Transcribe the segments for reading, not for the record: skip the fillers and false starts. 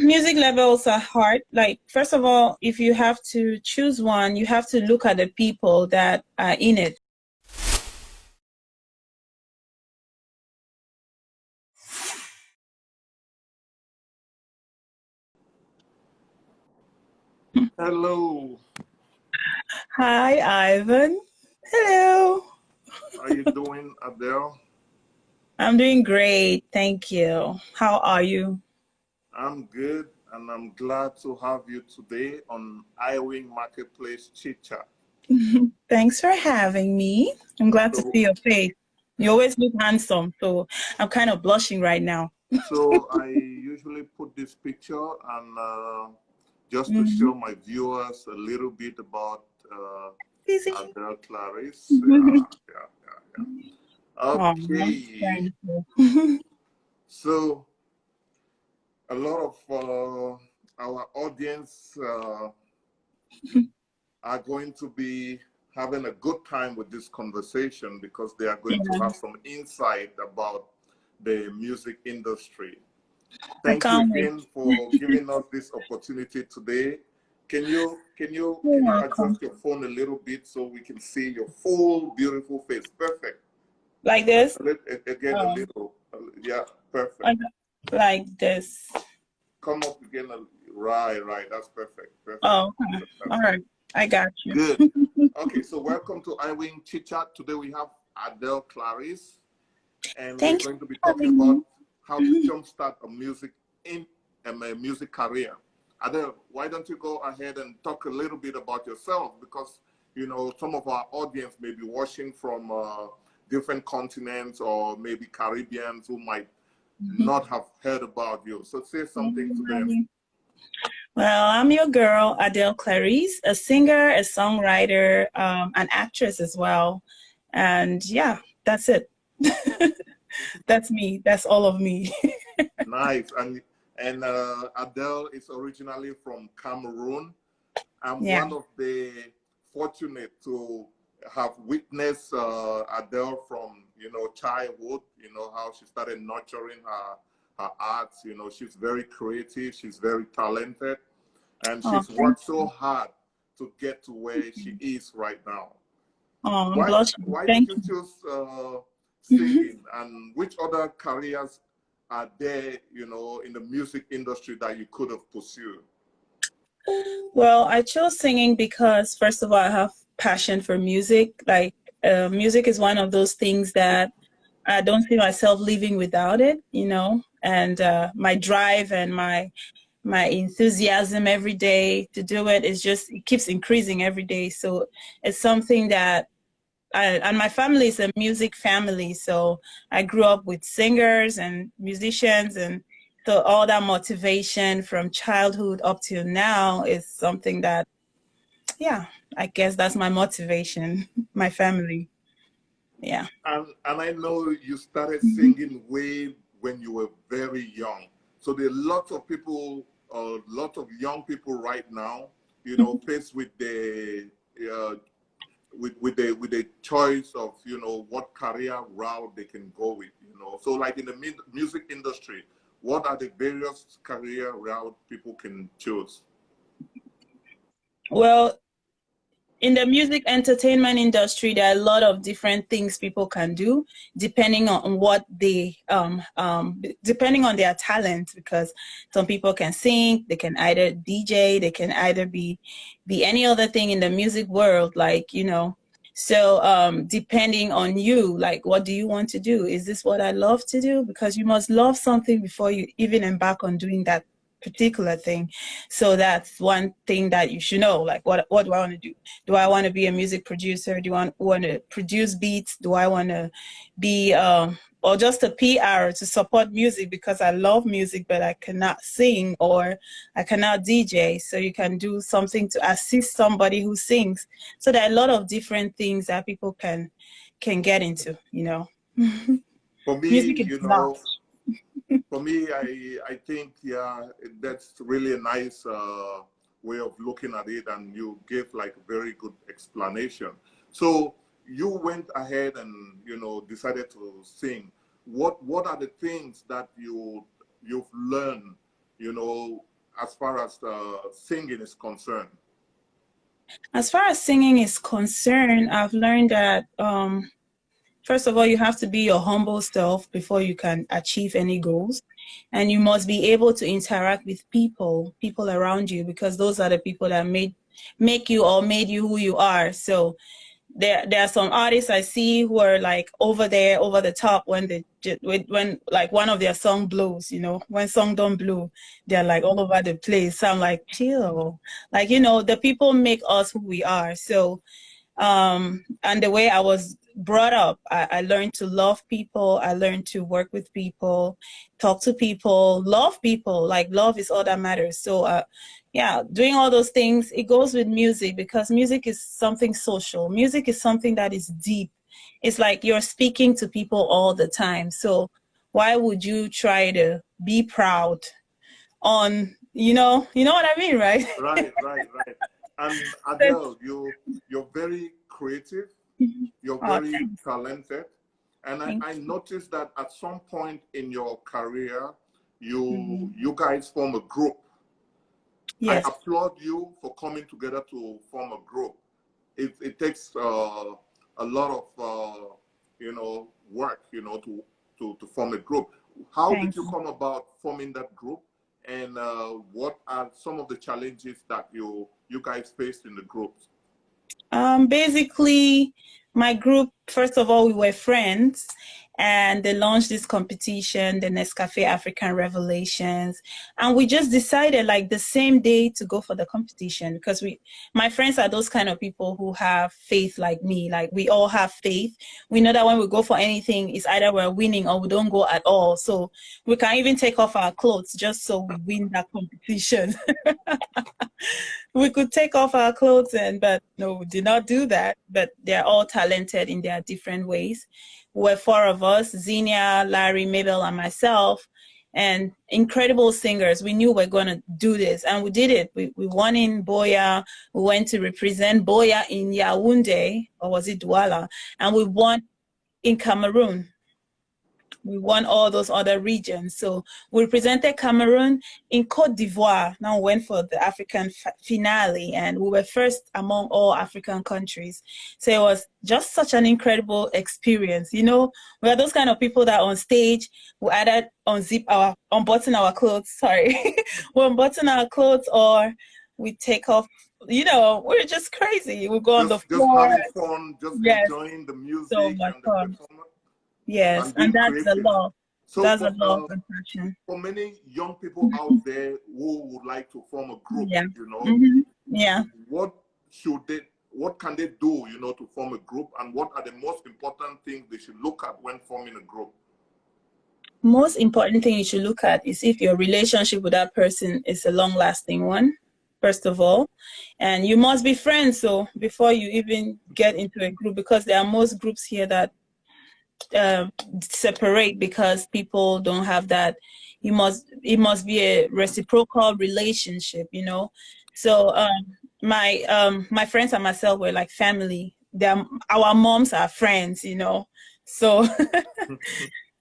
music levels are hard. Like, first of all, if you have to choose one, you have to look at the people that are in it. Hello. Hi, Ivan. Hello. How you doing, Adele? I'm doing great. Thank you. How are you? I'm good, and I'm glad to have you today on Iwing Marketplace Chit Chat. Thanks for having me. I'm glad to So, see your face. You always look handsome, so I'm kind of blushing right now. so I usually put this picture and just to Mm-hmm. show my viewers a little bit about Easy. Adele Clarice. Yeah. Oh, Okay. thank you. So a lot of our audience are going to be having a good time with this conversation because they are going to Yeah, have some insight about the music industry. I Thank you can't wait. again for giving us this opportunity today. Can you can you You're can you welcome. adjust your phone a little bit so we can see your full beautiful face? Perfect. Like this? Again a Oh, little. Yeah, perfect. like like this. Come up again. Right. That's perfect. Perfect. Oh, okay. All That's right. I got you. good. Okay, so welcome to iWing Chit Chat. Today we have Adele Clarice, and we're Thank you going to be for talking having about how to me. jumpstart a music career. Adele, why don't you go ahead and talk a little bit about yourself? Because you know some of our audience may be watching from different continents or maybe Caribbeans who might not have heard about you. So say something to them. Well, I'm your girl, Adele Clarice, a singer, a songwriter, an actress as well. And yeah, that's it. That's me. That's all of me. Nice. And Adele is originally from Cameroon. I'm Yeah. one of the fortunate to have witnessed Adele from childhood. You know how she started nurturing her arts. You know she's very creative. She's very talented, and Oh, she's thank worked so hard to get to where she is right now. Oh, I'm Why blushing. why did Thank you choose you. singing, and which other careers are there, in the music industry that you could have pursued? Well, I chose singing because, first of all, I have passion for music. Like, music is one of those things that I don't see myself living without it, and my drive and my enthusiasm every day to do it is just, it keeps increasing every day. So it's something that and my family is a music family. So I grew up with singers and musicians, and so all that motivation from childhood up till now is something that, yeah, I guess that's my motivation, my family. Yeah. And I know you started Mhm. singing way when you were very young. So there are lots of people, lots of young people right now, faced with the uh, with the choice of what career route they can go with. So like in the music industry, what are the various career route people can choose? Well, in the music entertainment industry, there are a lot of different things people can do depending on what they depending on their talent, because some people can sing, they can either DJ, they can either be any other thing in the music world, like, so depending on you, like, what do you want to do? Is this what I love to do? Because you must love something before you even embark on doing that particular thing. So that's one thing that you should know, like, what do I want to do? Do I want to be a music producer? Do I want to produce beats? Do I want to be or just a PR to support music because I love music but I cannot sing, or I cannot DJ? So you can do something to assist somebody who sings. So there are a lot of different things that people can get into. For Music me, is vast. I think, yeah, that's really a nice way of looking at it, and you gave like a very good explanation. So you went ahead and decided to sing. What are the things that you've learned, you know, as far as singing is concerned? As far as singing is concerned, I've learned that first of all, you have to be your humble self before you can achieve any goals. And you must be able to interact with people around you, because those are the people that make you or made you who you are. So there are some artists I see who are like over there, over the top when when like one of their song blows, when song don't blow, they're like all over the place. So I'm like, chill. Like, the people make us who we are. So and the way I was brought up, I learned to love people. I learned to work with people, talk to people, love people. Like, love is all that matters. So yeah, doing all those things, it goes with music, because music is something social. Music is something that is deep. It's like you're speaking to people all the time. So why would you try to be proud on, what I mean, right? Right. And Adele, you're very creative, you're Oh, very thanks. talented, and I Thanks. noticed that at some point in your career, Mhm. you guys form a group. I Yes. applaud you for coming together to form a group. It takes a lot of work, to form a group. How did Thanks. you come about forming that group, and what are some of the challenges that you guys faced in the groups? Basically, my group, first of all, we were friends, and they launched this competition, the Nescafe African Revelations. And we just decided like the same day to go for the competition, because my friends are those kind of people who have faith like me. Like, we all have faith. We know that when we go for anything, it's either we're winning or we don't go at all. So we can even take off our clothes just so we win that competition. We could take off our clothes, but no, we did not do that. But they're all talented in their different ways. We're four of us: Xenia, Larry, Mabel, and myself, and incredible singers. We knew we're going to do this, and we did it. We won in Boya. We went to represent Boya in Yaoundé, or was it Douala? And we won in Cameroon. We won all those other regions. So we represented Cameroon in Cote d'Ivoire. Now we went for the African finale, and we were first among all African countries. So it was just such an incredible experience. We are those kind of people that on stage, we either unbutton our clothes, we unbutton our clothes, or we take off. We're just crazy. We go on the Just floor. having fun, just Yes, enjoying the so music much and the fun. performance Yes, and and being creative. So that's a love and passion. for many young people out there who would like to form a group, Yeah. Mm-hmm. Yeah. what what can they do, to form a group, and what are the most important things they should look at when forming a group? Most important thing you should look at is if your relationship with that person is a long-lasting one, first of all. And you must be friends, so before you even get into a group, because there are most groups here that separate because people don't have that. It must be a reciprocal relationship. So my friends and myself were like family. Our moms are friends. So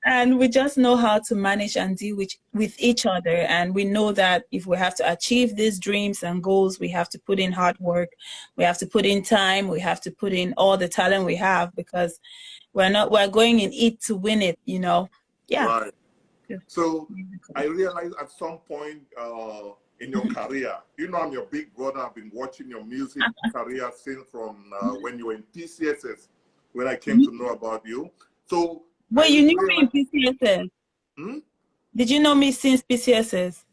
and we just know how to manage and deal with each other. And we know that if we have to achieve these dreams and goals, we have to put in hard work, we have to put in time, we have to put in all the talent we have, because we're going in it to win it. Yeah. Right. So I realized at some point in your career, I'm your big brother. I've been watching your music career since from when you were in PCSS, when I came to know about you. So Well, you knew me in PCSS. Did you know me since PCSS?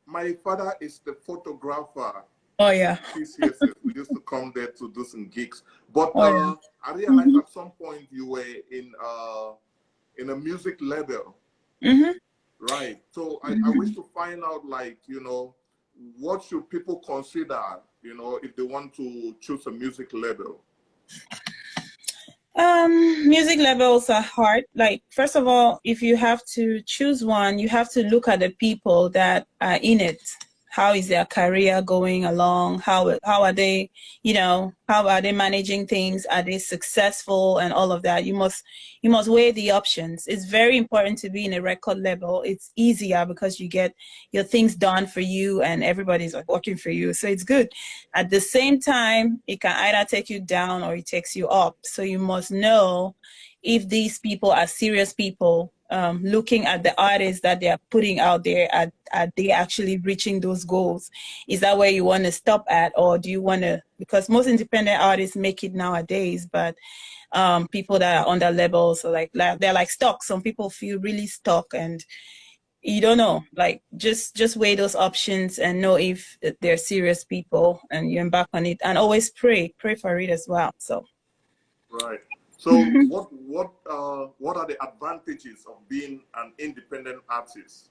My father is the photographer. Oh yeah. PCSS. We used to come there to do some gigs. But Oh, yeah. I realized at some point you were in a music label. Right. So I wish to find out, like, what should people consider, if they want to choose a music label? Music labels are hard. Like, first of all, if you have to choose one, you have to look at the people that are in it. how is their career going along? How are they, how are they managing things? Are they successful and all of that? You must weigh the options. It's very important to be in a record label. It's easier because you get your things done for you and everybody's like working for you. So it's good. At the same time, it can either take you down or it takes you up. So you must know if these people are serious people, looking at the artists that they are putting out there, are they actually reaching those goals? Is that where you want to stop at, or do you want to, because most independent artists make it nowadays, but people that are on their levels, so like they're like stuck. Some people feel really stuck, and you don't know. Like just weigh those options and know if they're serious people, and you embark on it, and always pray for it as well. So right. So what are the advantages of being an independent artist?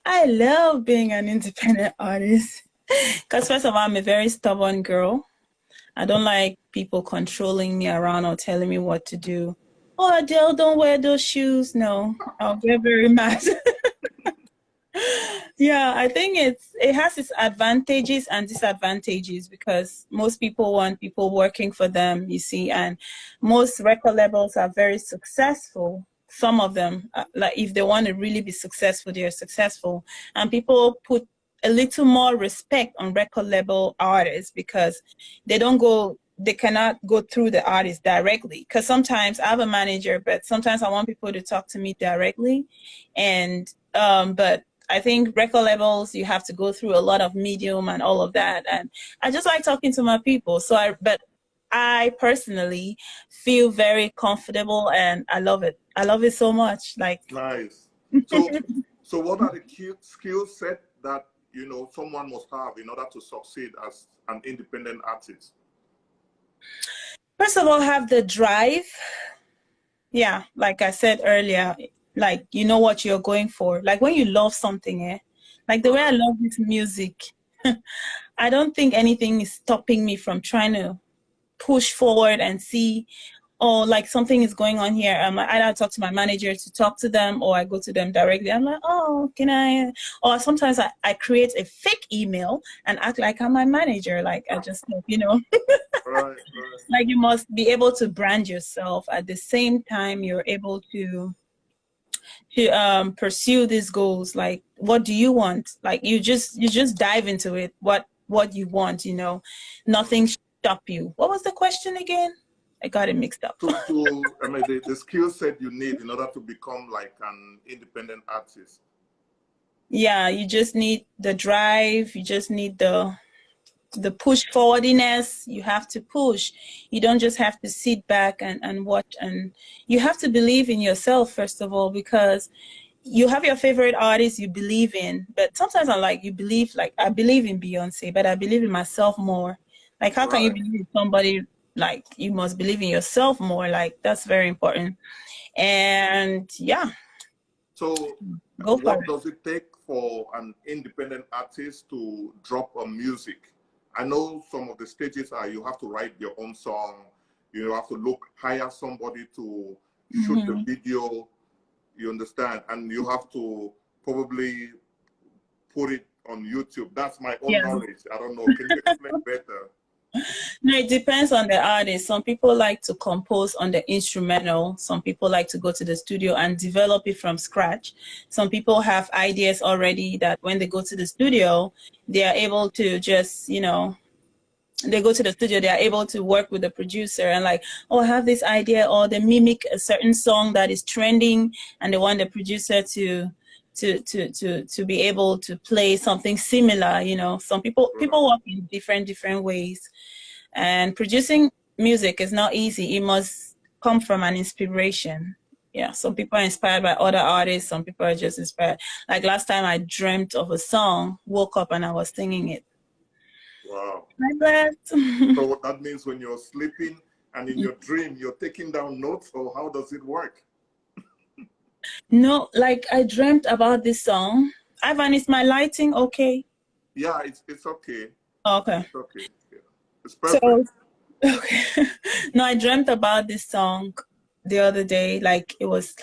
I love being an independent artist because first of all, I'm a very stubborn girl. I don't like people controlling me around or telling me what to do. Oh, Adele, don't wear those shoes. No, I'll get very mad. Yeah, I think it has its advantages and disadvantages because most people want people working for them, you see, and most record labels are very successful. Some of them, like if they want to really be successful, they're successful, and people put a little more respect on record label artists because they cannot go through the artist directly. Because sometimes I have a manager, but sometimes I want people to talk to me directly, and but I think record labels, you have to go through a lot of medium and all of that. And I just like talking to my people. But I personally feel very comfortable and I love it. I love it so much. Like, Nice. So what are the key skill set that, someone must have in order to succeed as an independent artist? first of all, have the drive. Yeah, like I said earlier, like you know what you're going for. Like when you love something, like the way I love this music, I don't think anything is stopping me from trying to push forward and see, oh, like something is going on here. I either talk to my manager to talk to them, or I go to them directly. I'm like, oh, can I? Or sometimes I create a fake email and act like I'm my manager. Like I just, Right. like you must be able to brand yourself. At the same time, you're able to pursue these goals. Like what do you want? Like you just dive into it, what you want, nothing should stop you. What was the question again? I got it mixed up. I mean, the skill set you need in order to become like an independent artist. Yeah, you just need the drive, you just need the push forwardiness. You have to push. You don't just have to sit back and watch, and you have to believe in yourself first of all, because you have your favorite artist you believe in, but sometimes I'm like, I believe in Beyonce, but I believe in myself more. Like how can you believe in somebody? Like you must believe in yourself more. Like that's very important. And yeah, So go for what it. does it take for an independent artist to drop a music? I know some of the stages are you have to write your own song, you have to hire somebody to shoot the video, you understand, and you have to probably put it on YouTube. That's my own Yeah. knowledge. I don't know. Can you explain better? No, it depends on the artist. Some people like to compose on the instrumental. Some people like to go to the studio and develop it from scratch. Some people have ideas already that when they go to the studio, they are able to just, they go to the studio, they are able to work with the producer and like, oh, I have this idea, or they mimic a certain song that is trending and they want the producer to be able to play something similar. Some people work in different ways, and producing music is not easy. It must come from an inspiration. Yeah, some people are inspired by other artists, some people are just inspired. Like last time I dreamt of a song, woke up and I was singing it. Wow. Like that. So that means when you're sleeping and in your dream you're taking down notes, or how does it work? No, like I dreamt about this song. Ivan, is my lighting okay? Yeah, it's okay. Okay. It's okay. Yeah. It's perfect. So, okay. No, I dreamt about this song the other day. Like it was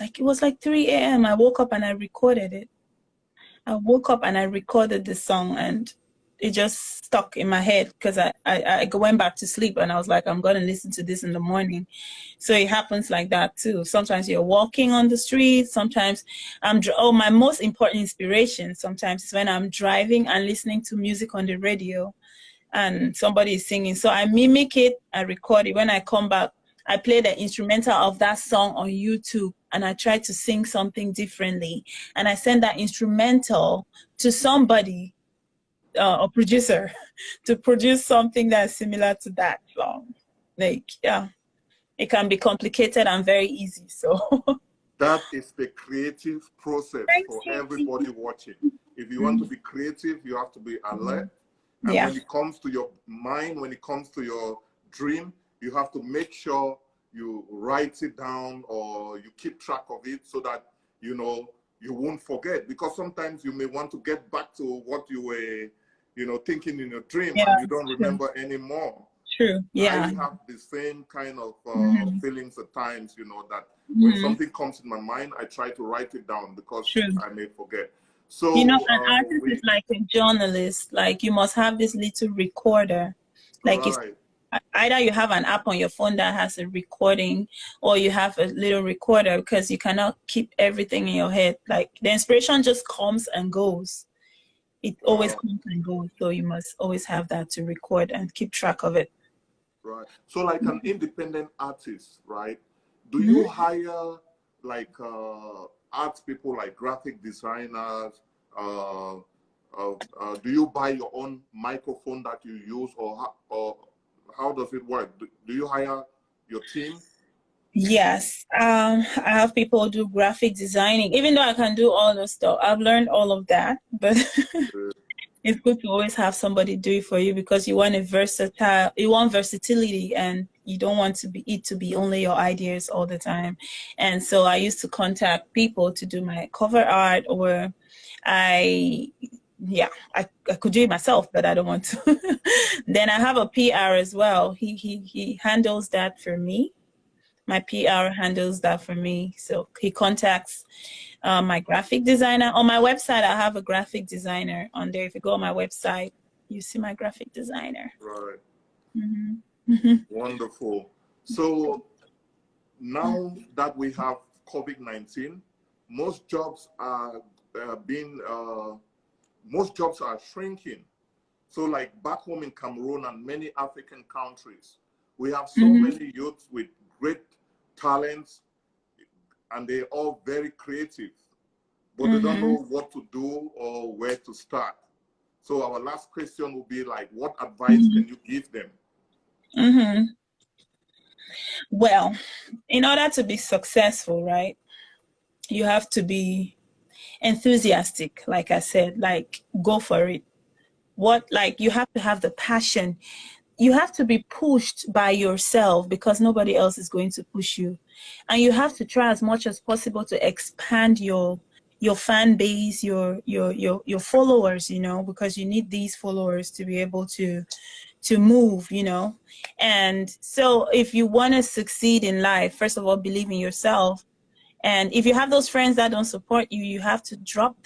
like 3 a.m. I woke up and I recorded it. I woke up and I recorded the song, and it just stuck in my head because I went back to sleep and I was like, I'm going to listen to this in the morning. So it happens like that too. Sometimes you're walking on the street. Sometimes my most important inspiration sometimes is when I'm driving and listening to music on the radio and somebody is singing. So I mimic it, I record it. When I come back, I play the instrumental of that song on YouTube and I try to sing something differently. And I send that instrumental to somebody, a producer, to produce something that's similar to that song. Like, yeah, it can be complicated and very easy. So that is the creative process for everybody watching. If you want to be creative, you have to be alert. And when it comes to your mind, when it comes to your dream, you have to make sure you write it down or you keep track of it so that, you know, you won't forget. Because sometimes you may want to get back to what you were, you know, thinking in your dream and you don't remember anymore. True. Yeah. I have the same kind of feelings at times, you know, that when something comes in my mind, I try to write it down because I may forget. So, you know, an artist is like a journalist. Like, you must have this little recorder. Like, if either you have an app on your phone that has a recording, or you have a little recorder, because you cannot keep everything in your head. Like, the inspiration just comes and goes. It always comes and goes. So you must always have that to record and keep track of it. Right. So, like an independent artist, right? Do you hire like art people, like graphic designers? Do you buy your own microphone that you use, or how does it work? Do you hire your team? Yes, I have people who do graphic designing. Even though I can do all the stuff, I've learned all of that, but it's good to always have somebody do it for you because you want versatility, and you don't want it to be only your ideas all the time. And so I used to contact people to do my cover art, or I could do it myself, but I don't want to. Then I have a PR as well. He handles that for me. My PR handles that for me. So he contacts my graphic designer. On my website, I have a graphic designer on there. If you go on my website, you see my graphic designer. Right. Wonderful. So now that we have COVID-19, most jobs are shrinking. So like back home in Cameroon and many African countries, we have so many youths with great talents, and they're all very creative, but they don't know what to do or where to start. So our last question will be like, what advice can you give them? Well, in order to be successful, right, you have to be enthusiastic. Like I said, like, go for it. You have to have the passion. You have to be pushed by yourself because nobody else is going to push you. And you have to try as much as possible to expand your fan base, your followers, you know, because you need these followers to be able to move, you know. And so if you want to succeed in life, first of all, believe in yourself. And if you have those friends that don't support you, you have to drop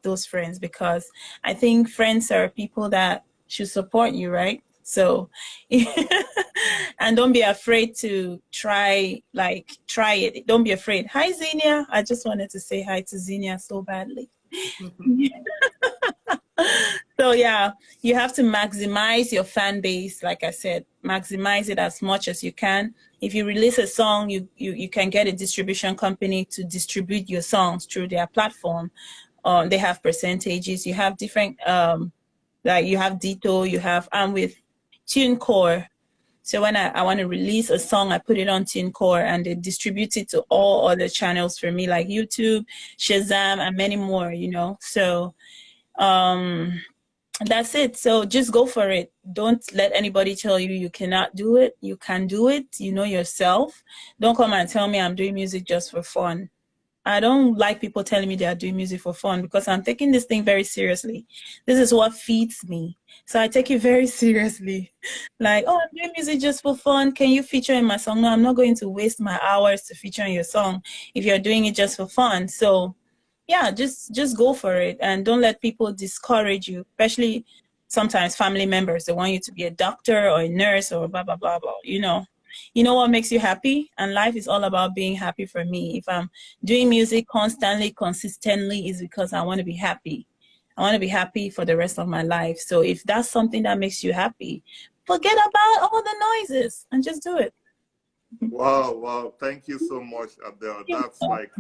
those friends, because I think friends are people that should support you, right? So, and don't be afraid to try it. Don't be afraid. Hi, Xenia. I just wanted to say hi to Xenia so badly. So yeah, you have to maximize your fan base. Like I said, maximize it as much as you can. If you release a song, you can get a distribution company to distribute your songs through their platform. They have percentages. You have different, like you have Ditto, I'm with TuneCore. So when I want to release a song, I put it on TuneCore and they distribute it to all other channels for me, like YouTube, Shazam, and many more, you know. So that's it. So just go for it. Don't let anybody tell you you cannot do it. You can do it. You know yourself. Don't come and tell me I'm doing music just for fun. I don't like people telling me they are doing music for fun, because I'm taking this thing very seriously. This is what feeds me. So I take it very seriously. Like, oh, I'm doing music just for fun. Can you feature in my song? No, I'm not going to waste my hours to feature in your song if you're doing it just for fun. So yeah, just go for it, and don't let people discourage you, especially sometimes family members. They want you to be a doctor or a nurse or blah blah blah blah. You know what makes you happy, and life is all about being happy. For me, if I'm doing music constantly, consistently, is because I want to be happy. I want to be happy for the rest of my life. So if that's something that makes you happy, forget about all the noises and just do it. Wow, wow. Thank you so much, Adele. That's like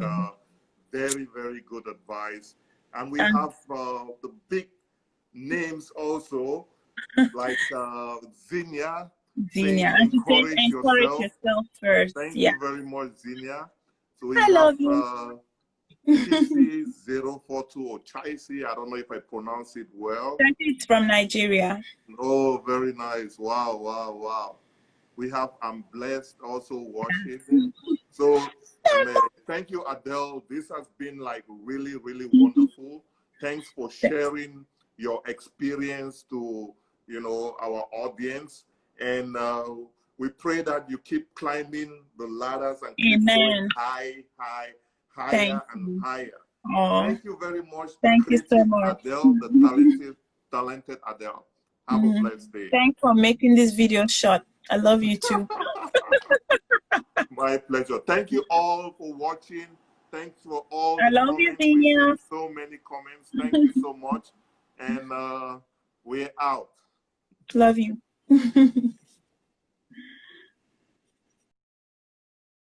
very, very good advice. And we And have the big names also, like Zinnia, saying Xenia, encourage encourage yourself. yourself first. Thank Yeah. you very much, Zinnia. So we I have love you. Chisi042 or Chaisi. I don't know if I pronounce it well. It's from Nigeria. Oh, very nice. Wow, wow, wow. We have I'm Blessed also watching. So thank you, Adele. This has been like really, really wonderful. Thanks for sharing your experience to our audience. And we pray that you keep climbing the ladders and keep going Amen. high, high, Thank higher and you. higher. Oh, Thank you very much, the thank you so creative much. Adele, the talented Adele. Have a blessed day. Thanks for making this video short. I love you too. My pleasure. Thank you all for watching. Thanks for all I the love you, comments. We've Daniel. seen so many comments. Thank you so much. And we're out. Love you.